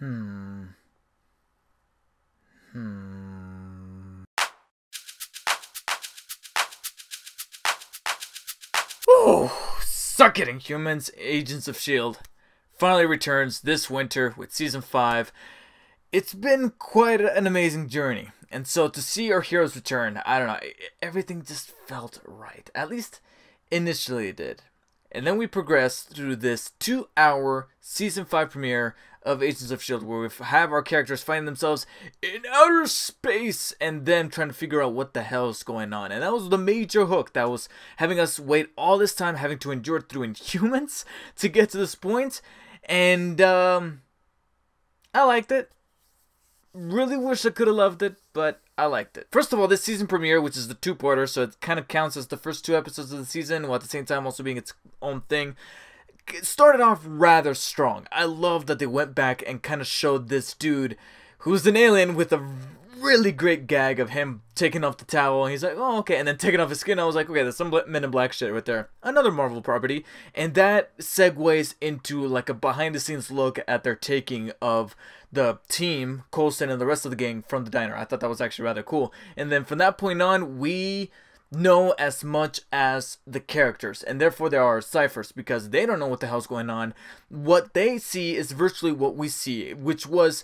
Hmm. Hmm. Oh, suck it, Inhumans! Agents of S.H.I.E.L.D. finally returns this winter with Season 5. It's been quite an amazing journey. And so to see our heroes return, I don't know, everything just felt right. At least initially it did. And then we progressed through this 2-hour Season 5 premiere of Agents of S.H.I.E.L.D. where we have our characters finding themselves in outer space and them trying to figure out what the hell is going on. And that was the major hook that was having us wait all this time, having to endure through Inhumans to get to this point. And I liked it. Really wish I could have loved it, but I liked it. First of all, this season premiere, which is the 2-parter, so it kind of counts as the first 2 episodes of the season, while at the same time also being its own thing, it started off rather strong. I love that they went back and kind of showed this dude who's an alien with a really great gag of him taking off the towel, and he's like, oh, okay, and then taking off his skin. I was like, okay, there's some Men in Black shit right there. Another Marvel property, and that segues into like a behind-the-scenes look at their taking of the team, Coulson and the rest of the gang from the diner. I thought that was actually rather cool. And then from that point on, we know as much as the characters, and therefore there are ciphers because they don't know what the hell's going on. What they see is virtually what we see, which was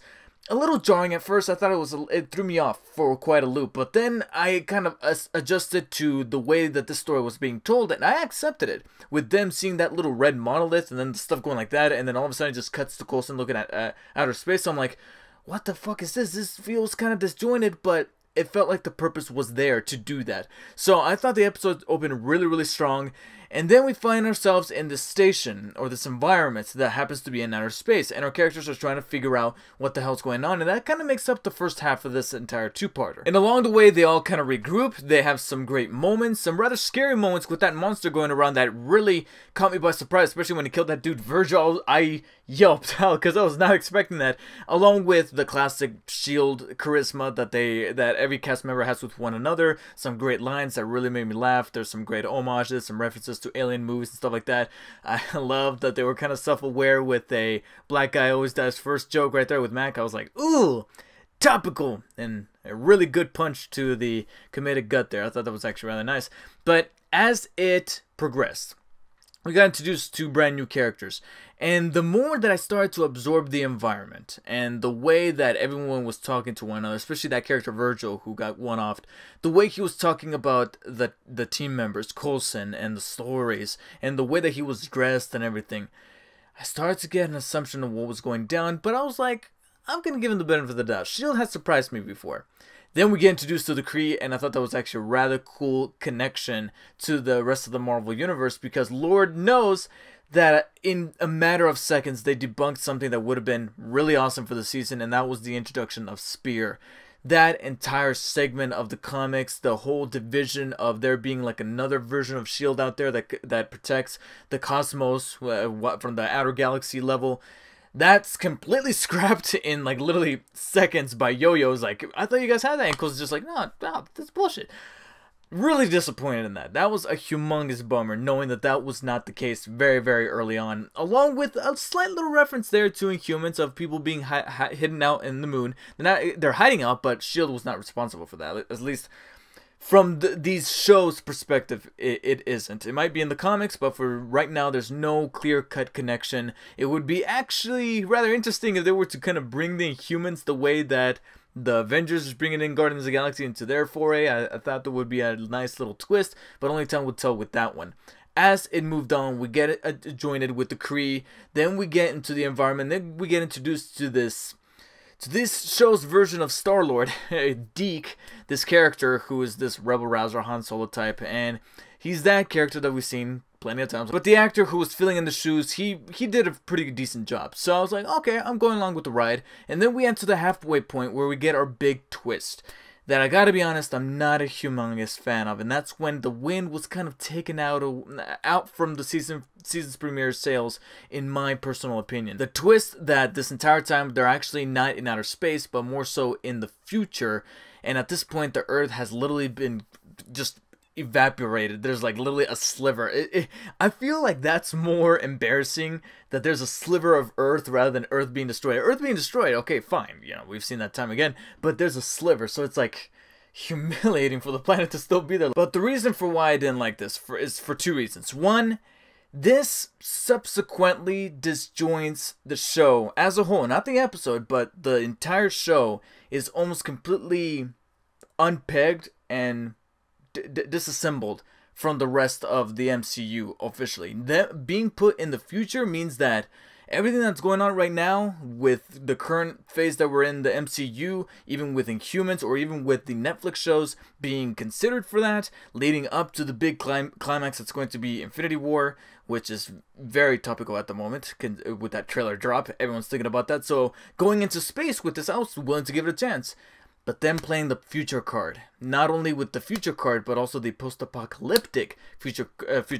a little jarring at first. I thought it threw me off for quite a loop, but then I kind of adjusted to the way that this story was being told, and I accepted it. With them seeing that little red monolith, and then the stuff going like that, and then all of a sudden it just cuts to Coulson looking at outer space. So I'm like, what the fuck is this? This feels kind of disjointed, but it felt like the purpose was there to do that. So I thought the episode opened really, really strong. And then we find ourselves in this station, or this environment that happens to be in outer space, and our characters are trying to figure out what the hell's going on, and that kind of makes up the first half of this entire 2-parter. And along the way, they all kind of regroup. They have some great moments, some rather scary moments with that monster going around that really caught me by surprise, especially when he killed that dude Virgil. I yelped out because I was not expecting that, along with the classic S.H.I.E.L.D. charisma that every cast member has with one another. Some great lines that really made me laugh. There's some great homages, some references to alien movies and stuff like that. I love that they were kind of self-aware with a black guy always does first joke right there with Mac. I was like, ooh, topical, and a really good punch to the comedic gut there. I thought that was actually rather nice. But as it progressed, we got introduced to brand new characters, and the more that I started to absorb the environment and the way that everyone was talking to one another, especially that character Virgil who got one-offed, the way he was talking about the team members, Coulson, and the stories, and the way that he was dressed and everything, I started to get an assumption of what was going down, but I was like, I'm gonna give him the benefit of the doubt. S.H.I.E.L.D. has surprised me before. Then we get introduced to the Kree, and I thought that was actually a rather cool connection to the rest of the Marvel Universe, because Lord knows that in a matter of seconds they debunked something that would have been really awesome for the season, and that was the introduction of Spear. That entire segment of the comics, the whole division of there being like another version of S.H.I.E.L.D. out there that protects the cosmos from the outer galaxy level, that's completely scrapped in like literally seconds by Yo-Yo's like, I thought you guys had that, and Coulson's just like, no, that's bullshit. Really disappointed in that. That was a humongous bummer, knowing that that was not the case very, very early on, along with a slight little reference there to Inhumans of people being hidden out in the moon. They're hiding out, but S.H.I.E.L.D. was not responsible for that, at least from these shows' perspective. It isn't. It might be in the comics, but for right now, there's no clear-cut connection. It would be actually rather interesting if they were to kind of bring the Inhumans the way that the Avengers is bringing in Guardians of the Galaxy into their foray. I thought that would be a nice little twist, but only time would tell with that one. As it moved on, we get joined with the Kree, then we get into the environment, then we get introduced to this show's version of Star-Lord, Deke, this character who is this rebel-rouser Han Solo type, and he's that character that we've seen plenty of times. But the actor who was filling in the shoes, he did a pretty decent job. So I was like, okay, I'm going along with the ride. And then we enter the halfway point where we get our big twist that I gotta be honest, I'm not a humongous fan of, and that's when the wind was kind of taken out from the season's premiere sales, in my personal opinion. The twist that this entire time they're actually not in outer space, but more so in the future, and at this point the Earth has literally been just evaporated. There's like literally a sliver. I feel like that's more embarrassing, that there's a sliver of Earth rather than Earth being destroyed. Earth being destroyed, okay, fine. You know, we've seen that time again. But there's a sliver, so it's like humiliating for the planet to still be there. But the reason for why I didn't like this is for two reasons. One, this subsequently disjoints the show as a whole. Not the episode, but the entire show is almost completely unpegged and disassembled from the rest of the MCU officially. Them being put in the future means that everything that's going on right now with the current phase that we're in, the MCU, even with Inhumans or even with the Netflix shows being considered for that, leading up to the big climax that's going to be Infinity War, which is very topical at the moment with that trailer drop. Everyone's thinking about that. So going into space with this, I was willing to give it a chance. But then playing the future card, not only with the future card, but also the post-apocalyptic future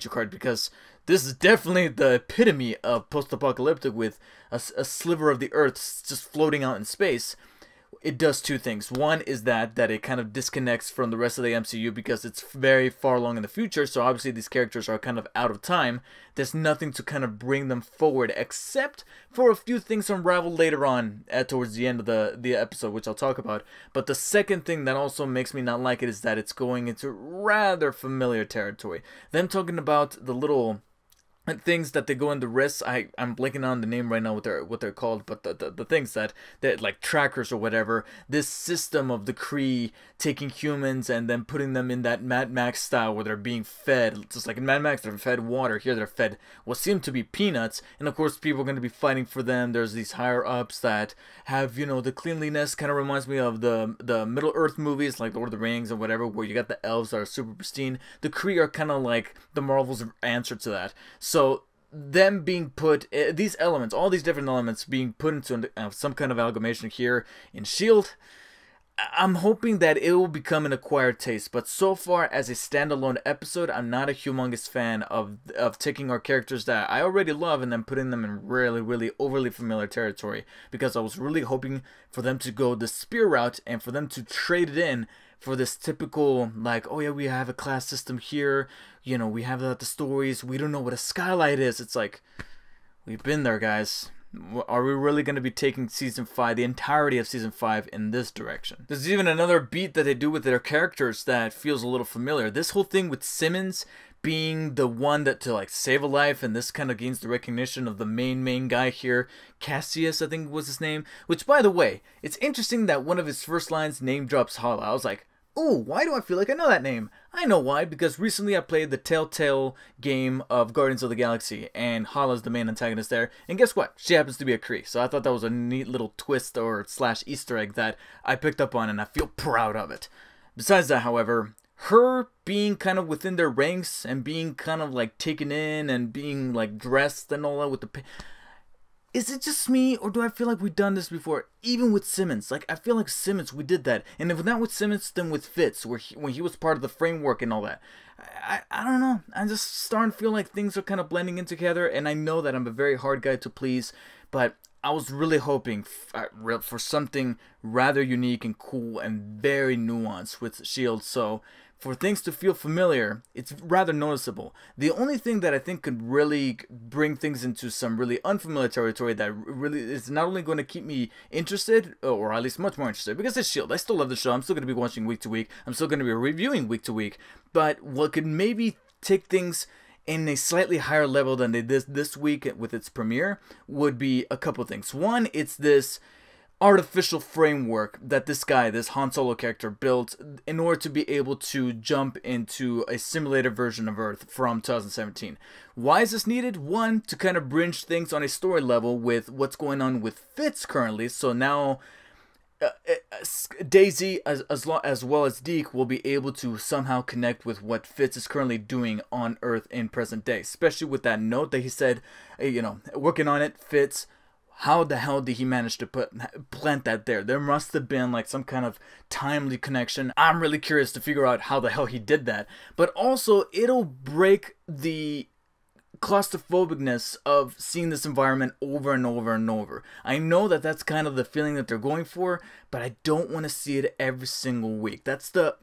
card, because this is definitely the epitome of post-apocalyptic, with a sliver of the Earth just floating out in space. It does two things. One is that it kind of disconnects from the rest of the MCU because it's very far along in the future, so obviously these characters are kind of out of time. There's nothing to kind of bring them forward except for a few things unraveled later on towards the end of the episode, which I'll talk about. But the second thing that also makes me not like it is that it's going into rather familiar territory. Them talking about the little things that they go into wrists. I'm blanking on the name right now, what they're called, but the things that like trackers or whatever. This system of the Kree taking humans and then putting them in that Mad Max style where they're being fed, just like in Mad Max they're fed water. Here they're fed what seem to be peanuts, and of course people are going to be fighting for them. There's these higher ups that have, you know, the cleanliness. Kind of reminds me of the Middle Earth movies like Lord of the Rings or whatever, where you got the elves that are super pristine. The Kree are kind of like the Marvel's answer to that. So them being put, these elements, all these different elements being put into some kind of amalgamation here in S.H.I.E.L.D., I'm hoping that it will become an acquired taste. But so far as a standalone episode, I'm not a humongous fan of taking our characters that I already love and then putting them in really, really overly familiar territory, because I was really hoping for them to go the spear route and for them to trade it in for this typical, like, oh yeah, we have a class system here, you know, we have the stories, we don't know what a skylight is. It's like, we've been there, guys. Are we really going to be taking Season 5, the entirety of Season 5, in this direction? There's even another beat that they do with their characters that feels a little familiar. This whole thing with Simmons being the one that to like save a life, and this kind of gains the recognition of the main guy here, Cassius, I think was his name. Which, by the way, it's interesting that one of his first lines name drops Hala. I was like, ooh, why do I feel like I know that name? I know why, because recently I played the Telltale game of Guardians of the Galaxy, and Hala's the main antagonist there, and guess what? She happens to be a Kree, so I thought that was a neat little twist or slash Easter egg that I picked up on, and I feel proud of it. Besides that, however, her being kind of within their ranks, and being kind of like taken in, and being like dressed and all that with the... Is it just me, or do I feel like we've done this before? Even with Simmons. Like, I feel like Simmons, we did that. And if not with Simmons, then with Fitz, when he was part of the framework and all that. I don't know. I'm just starting to feel like things are kind of blending in together. And I know that I'm a very hard guy to please. But I was really hoping for something rather unique and cool and very nuanced with S.H.I.E.L.D. So for things to feel familiar, it's rather noticeable. The only thing that I think could really bring things into some really unfamiliar territory that really is not only going to keep me interested, or at least much more interested, because it's S.H.I.E.L.D. I still love the show. I'm still going to be watching week to week. I'm still going to be reviewing week to week. But what could maybe take things in a slightly higher level than they did this week with its premiere would be a couple things. One, it's this artificial framework that this Han Solo character built in order to be able to jump into a simulated version of Earth from 2017. Why is this needed? One, to kind of bridge things on a story level with what's going on with Fitz currently. So now Daisy as well as Deke will be able to somehow connect with what Fitz is currently doing on Earth in present day, especially with that note that he said, you know, working on it, Fitz. How the hell did he manage to plant that there? There must have been like some kind of timely connection. I'm really curious to figure out how the hell he did that. But also, it'll break the claustrophobicness of seeing this environment over and over and over. I know that that's kind of the feeling that they're going for, but I don't want to see it every single week. That's the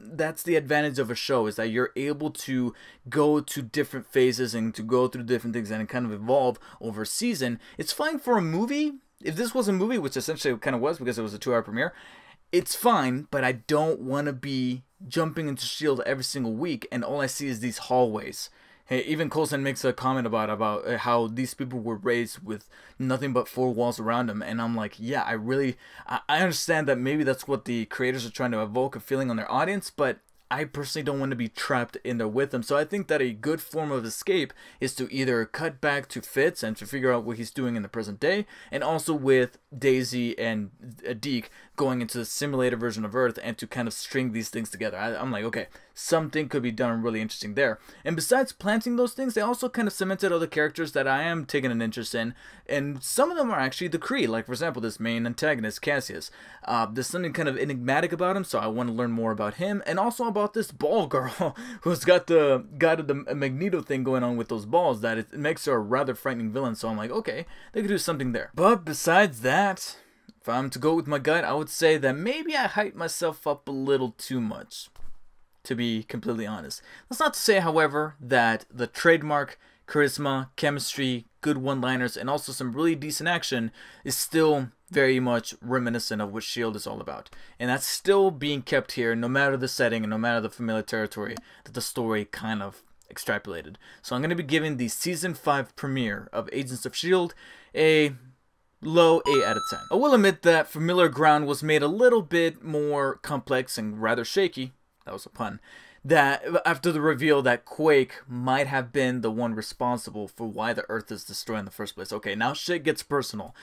advantage of a show, is that you're able to go to different phases and to go through different things and kind of evolve over a season. It's fine for a movie. If this was a movie, which essentially it kind of was because it was a 2-hour premiere, it's fine, but I don't want to be jumping into S.H.I.E.L.D. every single week and all I see is these hallways. Hey, even Coulson makes a comment about how these people were raised with nothing but 4 walls around them, and I'm like, yeah, I understand that maybe that's what the creators are trying to evoke a feeling on their audience, but I personally don't want to be trapped in there with them. So I think that a good form of escape is to either cut back to Fitz and to figure out what he's doing in the present day, and also with Daisy and Deke going into the simulator version of Earth and to kind of string these things together. I'm like, okay, something could be done really interesting there. And besides planting those things, they also kind of cemented other characters that I am taking an interest in, and some of them are actually the Kree. Like, for example, this main antagonist, Cassius. There's something kind of enigmatic about him, so I want to learn more about him, and also about this ball girl who's got the Magneto thing going on with those balls, that it makes her a rather frightening villain. So I'm like, okay, they could do something there. But besides that, if I'm to go with my gut, I would say that maybe I hyped myself up a little too much, to be completely honest. That's not to say, however, that the trademark charisma, chemistry, good one-liners, and also some really decent action is still very much reminiscent of what S.H.I.E.L.D. is all about. And that's still being kept here, no matter the setting and no matter the familiar territory that the story kind of extrapolated. So I'm going to be giving the Season 5 premiere of Agents of S.H.I.E.L.D. a low 8 out of 10. I will admit that familiar ground was made a little bit more complex and rather shaky. That was a pun. That after the reveal that Quake might have been the one responsible for why the Earth is destroyed in the first place. Okay, now shit gets personal.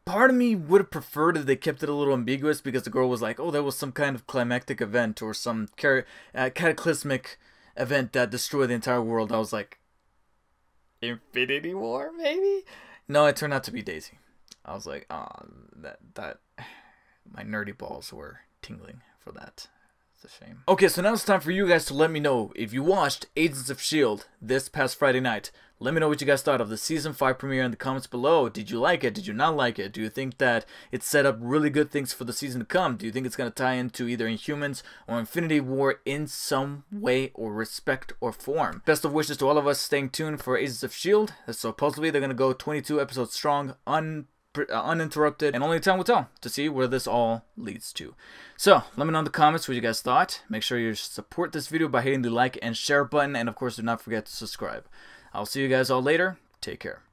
Part of me would have preferred if they kept it a little ambiguous, because the girl was like, oh, there was some kind of climactic event or some cataclysmic event that destroyed the entire world. I was like, Infinity War, maybe? No, it turned out to be Daisy. I was like, oh, that my nerdy balls were tingling for that. It's a shame. Okay, so now it's time for you guys to let me know if you watched Agents of S.H.I.E.L.D. this past Friday night. Let me know what you guys thought of the Season 5 premiere in the comments below. Did you like it? Did you not like it? Do you think that it set up really good things for the season to come? Do you think it's going to tie into either Inhumans or Infinity War in some way or respect or form? Best of wishes to all of us staying tuned for Agents of S.H.I.E.L.D. Supposedly they're going to go 22 episodes strong, uninterrupted, and only time will tell to see where this all leads to. So let me know in the comments what you guys thought. Make sure you support this video by hitting the like and share button, and of course do not forget to subscribe. I'll see you guys all later. Take care.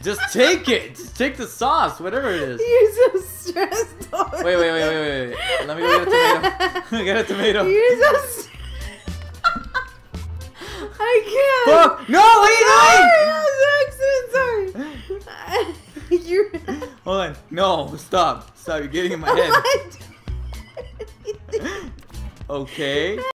Just take it. Just take the sauce, whatever it is. You're so stressed out. Wait. Let me go get a tomato. Get a tomato. You're so I can't. Fuck! No, what are you doing? Sorry, sorry. You're... Hold on. No, stop. Stop. You're getting in my head. Okay.